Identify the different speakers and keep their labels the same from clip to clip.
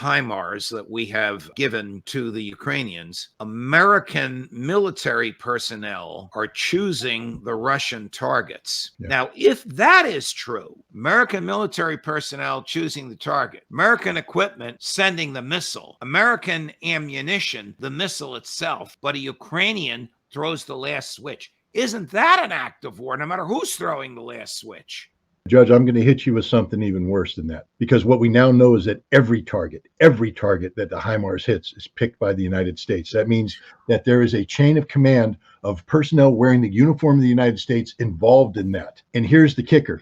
Speaker 1: HIMARS that we have given to the Ukrainians, American military personnel are choosing the Russian targets. Yeah. Now, if that is true, American military personnel choosing the target, American equipment sending the missile, American ammunition, the missile itself, but a Ukrainian throws the last switch. Isn't that an act of war, no matter who's throwing the last switch?
Speaker 2: Judge, I'm going to hit you with something even worse than that, because what we now know is that every target that the HIMARS hits is picked by the United States. That means that there is a chain of command of personnel wearing the uniform of the United States involved in that. And here's the kicker.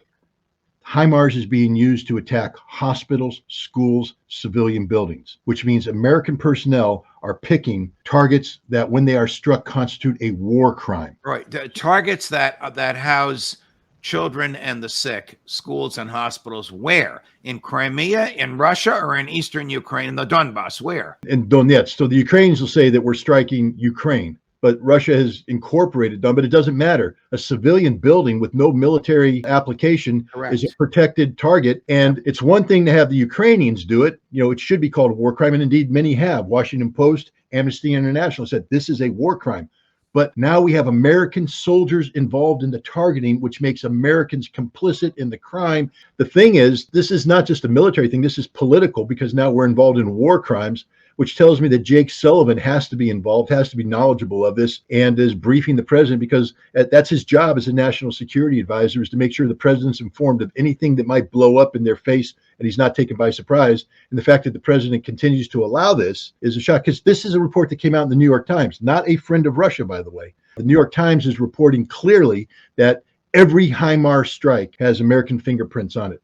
Speaker 2: HIMARS is being used to attack hospitals, schools, civilian buildings, which means American personnel are picking targets that, when they are struck, constitute a war crime.
Speaker 1: Right. The targets that house children and the sick, schools and hospitals, where? In Crimea, in Russia, or in eastern Ukraine, in the Donbass? Where?
Speaker 2: In Donetsk. So the Ukrainians will say that we're striking Ukraine, but Russia has incorporated them, but it doesn't matter. A civilian building with no military application is a protected target. And it's one thing to have the Ukrainians do it. You know, it should be called a war crime. And indeed, many have. Washington Post, Amnesty International said this is a war crime. But now we have American soldiers involved in the targeting, which makes Americans complicit in the crime. The thing is, this is not just a military thing. This is political, because now we're involved in war crimes, which tells me that Jake Sullivan has to be involved, has to be knowledgeable of this, and is briefing the president, because that's his job as a national security advisor, is to make sure the president's informed of anything that might blow up in their face and he's not taken by surprise. And the fact that the president continues to allow this is a shock, because this is a report that came out in the New York Times, not a friend of Russia, by the way. The New York Times is reporting clearly that every HIMARS strike has American fingerprints on it.